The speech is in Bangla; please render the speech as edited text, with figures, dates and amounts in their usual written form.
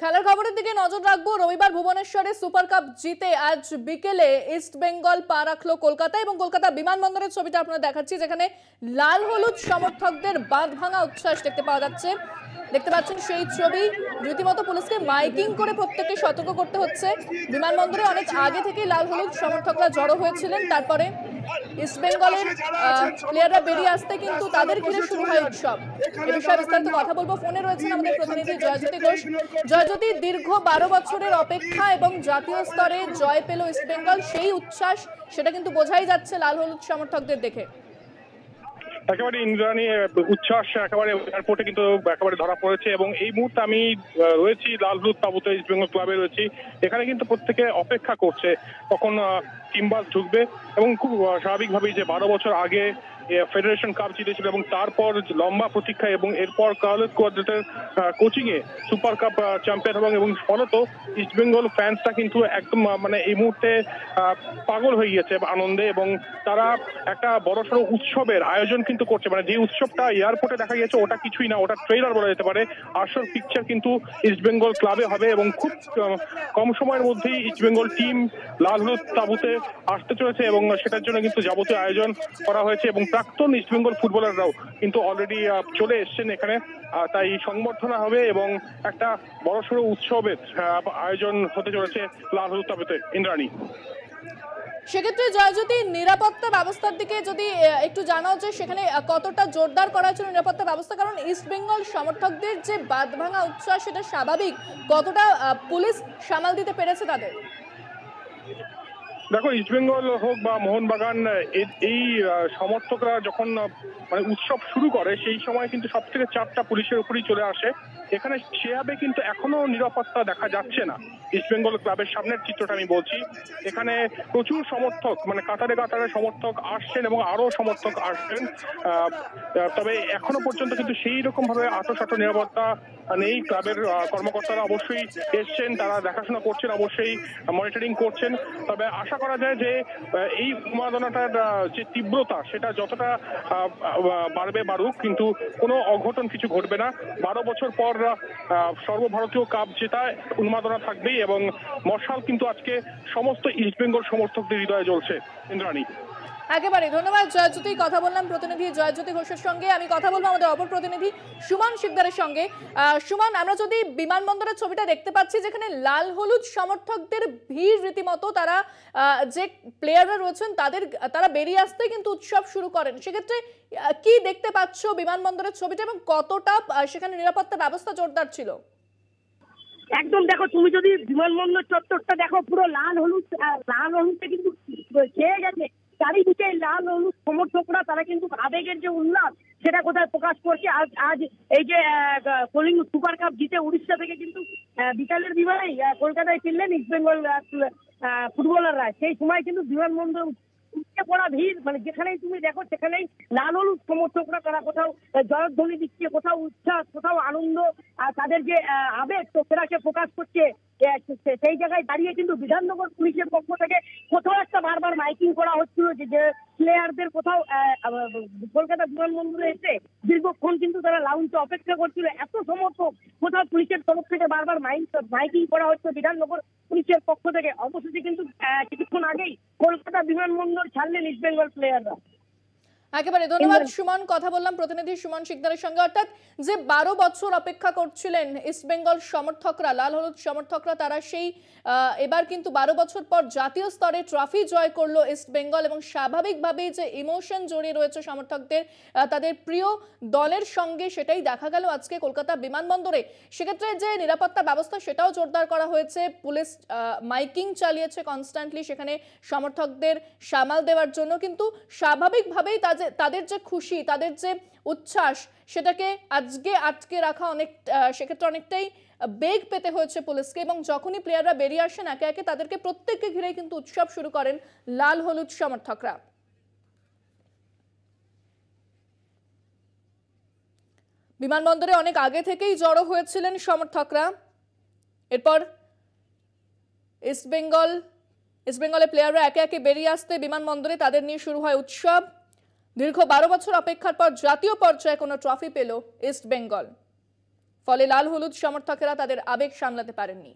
খেলার খবরের দিকে নজর রাখবো। রবিবার ভুবনেশ্বরে সুপার কাপ জিতে আজ বিকেলে ইস্ট বেঙ্গল পা রাখলো কলকাতা এবং কলকাতা বিমানবন্দরের ছবিটা আপনারা দেখাচ্ছি, যেখানে লাল হলুদ সমর্থকদের বাঁধ ভাঙা উচ্ছ্বাস দেখতে পাওয়া যাচ্ছে। দেখতে পাচ্ছেন সেই ছবি। রীতিমতো পুলিশকে মাইকিং করে প্রত্যেককে সতর্ক করতে হচ্ছে। বিমানবন্দরে অনেক আগে থেকেই লাল হলুদ সমর্থকরা জড়ো হয়েছিলেন, তারপরে ইস্ট বেঙ্গলের প্লেয়াররা বেরিয়ে আসতে কিন্তু তাদের ঘিরে শুরু হয় উৎসব। এ বিষয়ে বিস্তারিত কথা বলবো। ফোনে রয়েছেন আমাদের প্রতিনিধি জয়জ্যোতি ঘোষ। জয়জ্যোতি, দীর্ঘ 12 বছরের অপেক্ষা এবং জাতীয় স্তরে জয় পেল ইস্ট বেঙ্গল, সেই উচ্ছ্বাস সেটা কিন্তু বোঝাই যাচ্ছে লাল হলুদ সমর্থকদের দেখে। একেবারে ইন্দ্রাণী, উচ্ছ্বাস একেবারে এয়ারপোর্টে কিন্তু একেবারে ধরা পড়েছে এবং এই মুহূর্তে আমি রয়েছি লাল হলুদ তাঁবুতে, ইস্ট বেঙ্গল ক্লাবে রয়েছি। এখানে কিন্তু প্রত্যেকে অপেক্ষা করছে কখন টিম বাস ঢুকবে এবং খুব স্বাভাবিকভাবেই যে 12 বছর আগে ফেডারেশন কাপ জিতেছিল এবং তারপর লম্বা প্রতীক্ষা এবং এরপর কার্লেস কোয়াড্রেটের কোচিং এ সুপার কাপ চ্যাম্পিয়ন এবং ফলত ইস্ট বেঙ্গল ফ্যান্সটা কিন্তু একদম মানে এই মুহূর্তে পাগল হয়ে গিয়েছে আনন্দে এবং তারা একটা বড়সড় উৎসবের আয়োজন কিন্তু করছে। মানে যে উৎসবটা এয়ারপোর্টে দেখা গেছে ওটা কিছুই না, ওটা ট্রেলার বলা যেতে পারে। আসল পিকচার কিন্তু ইস্ট বেঙ্গল ক্লাবে হবে এবং খুব কম সময়ের মধ্যেই ইস্ট বেঙ্গল টিম লাল হলুদ তাঁবুতে আসতে চলেছে এবং সেটার জন্য কিন্তু যাবতীয় আয়োজন করা হয়েছে এবং প্রাক্তন ইস্ট বেঙ্গল ফুটবলাররাও কিন্তু অলরেডি চলে এসছেন এখানে। তাই সংবর্ধনা হবে এবং একটা বড়সড় উৎসবের আয়োজন হতে চলেছে লাল হলুদ তাঁবুতে। ইন্দ্রাণী, সেক্ষেত্রে জয়জ্যোতি, নিরাপত্তা ব্যবস্থার দিকে যদি একটু জানাও যে সেখানে কতটা জোরদার করা হয়েছিল নিরাপত্তা ব্যবস্থা, কারণ ইস্ট বেঙ্গল সমর্থকদের যে বাঁধ ভাঙা উৎসাহ সেটা স্বাভাবিক, কতটা পুলিশ সামাল দিতে পেরেছে তাদের? দেখো, ইস্ট বেঙ্গল হোক বা মোহনবাগান, এই সমর্থকরা যখন মানে উৎসব শুরু করে সেই সময় কিন্তু সব থেকে চাপটা পুলিশের উপরই চলে আসে। এখানে সেভাবে কিন্তু এখনো নিরাপত্তা দেখা যাচ্ছে না। ইস্ট বেঙ্গল ক্লাবের সামনের চিত্রটা আমি বলছি, এখানে প্রচুর সমর্থক মানে কাতারে কাতারে সমর্থক আসছেন এবং আরো সমর্থক আসছেন, তবে এখনো পর্যন্ত কিন্তু সেই রকম ভাবে আঁটোসাঁটো নিরাপত্তা নেই। ক্লাবের কর্মকর্তারা অবশ্যই এসছেন, তারা দেখাশোনা করছেন, অবশ্যই মনিটরিং করছেন। তবে আশা করা যায় যে এই উন্মাদনাটার যে তীব্রতা সেটা যতটা বাড়ুক কিন্তু কোনো অঘটন কিছু ঘটবে না। 12 বছর পর সর্বভারতীয় কাপ জেতা উন্মাদনা থাকবেই এবং মশাল কিন্তু আজকে সমস্ত ইস্ট বেঙ্গল সমর্থকদের হৃদয়ে জ্বলছে। ইন্দ্রাণী, একেবারে ধন্যবাদ জয়জ্যোতি। কথা বললাম প্রতিনিধি জয়জ্যোতি ঘোষের সঙ্গে। আমি কথা বলবো আমাদের অপর প্রতিনিধি সুমন শিকদারের সঙ্গে। সুমন, আমরা যদি বিমানবন্দরের ছবিটা দেখতে পাচ্ছি যেখানে লাল হলুদ সমর্থকদের ভিড়, রীতিমতো তারা যে প্লেয়াররা রয়েছেন তারা বেরিয়ে আসতে কিন্তু উৎসব শুরু করেন, সেক্ষেত্রে কি দেখতে পাচ্ছ বিমানবন্দরের ছবিটা এবং কতটা সেখানে নিরাপত্তা ব্যবস্থা জোরদার ছিল? একদম, দেখো তুমি যদি বিমানবন্দর চত্বরটা দেখো, পুরো লাল হলুদটা কিন্তু খেয়ে গেছে। চারিদিকে লাল হলুদ সমর্থকরা, তারা কিন্তু আবেগের যে উল্লাস সেটা কোথায় প্রকাশ করছে। আজ এই যে কলিং সুপার কাপ জিতে উড়িষ্যা থেকে কিন্তু বিকালের বিমানেই কলকাতায় ফিরলেন ইস্ট বেঙ্গল ফুটবলাররা। সেই সময় কিন্তু বিমানবন্দর উঠে পড়া ভিড়, মানে যেখানেই তুমি দেখো সেখানেই লাল হলুদ সমর্থকরা, তারা কোথাও জয়ধ্বনি দিচ্ছে, কোথাও উচ্ছ্বাস, কোথাও আনন্দ, আর তাদের যে আবেগ তো সেটাকে প্রকাশ করছে। সেই জায়গায় দাঁড়িয়ে কিন্তু বিধাননগর পুলিশের পক্ষ থেকে কোথাও একটা বারবার মাইকিং করা হচ্ছিল যে প্লেয়ারদের কোথাও কলকাতা বিমানবন্দরে এসে দীর্ঘক্ষণ কিন্তু তারা লাউঞ্জে অপেক্ষা করছিল। এত সমর্থক, কোথাও পুলিশের তরফ থেকে বারবার মাইকিং করা হচ্ছে বিধাননগর পুলিশের পক্ষ থেকে। অবশেষে কিন্তু কিছুক্ষণ আগেই কলকাতা বিমানবন্দর ছাড়লেন ইস্ট বেঙ্গল প্লেয়াররা। একেবারে ধন্যবাদ সুমন। কথা বললাম প্রতিনিধি সুমন শিকদারের সঙ্গে। অর্থাৎ যে 12 বছর অপেক্ষা করছিলেন ইস্ট বেঙ্গল সমর্থকরা, লাল হলুদ সমর্থকরা, তারা সেই এবার কিন্তু 12 বছর পর জাতীয় স্তরে ট্রফি জয় করলো ইস্ট বেঙ্গল এবং স্বাভাবিকভাবেই যে ইমোশন জড়িয়ে রয়েছে সমর্থকদের তাদের প্রিয় দলের সঙ্গে, সেটাই দেখা গেল আজকে কলকাতা বিমানবন্দরে। সেক্ষেত্রে যে নিরাপত্তা ব্যবস্থা সেটাও জোরদার করা হয়েছে। পুলিশ মাইকিং চালিয়েছে কনস্ট্যান্টলি সেখানে সমর্থকদের সামাল দেওয়ার জন্য, কিন্তু স্বাভাবিকভাবেই তাদের যে খুশি, তাদের যে উচ্ছ্বাস, সেটাকে আজকে আটকে রাখা সেক্ষেত্রে অনেকটাই বেগ পেতে হয়েছে পুলিশকে এবং যখনই প্লেয়াররা বেরিয়ে আসেন একে একে তাদেরকে প্রত্যেককে ঘিরে কিন্তু উৎসব শুরু করেন লাল হলুদ সমর্থকরা। বিমানবন্দরে অনেক আগে থেকেই জড়ো হয়েছিলেন সমর্থকরা। এরপর ইস্ট বেঙ্গলের প্লেয়াররা একে একে বেরিয়ে আসতে বিমানবন্দরে তাদের নিয়ে শুরু হয় উৎসব। দীর্ঘ 12 বছর অপেক্ষার পর জাতীয় পর্যায়ে কোনো ট্রফি পেল ইস্ট বেঙ্গল। ফলে লাল হলুদ সমর্থকেরা তাদের আবেগ সামলাতে পারেননি।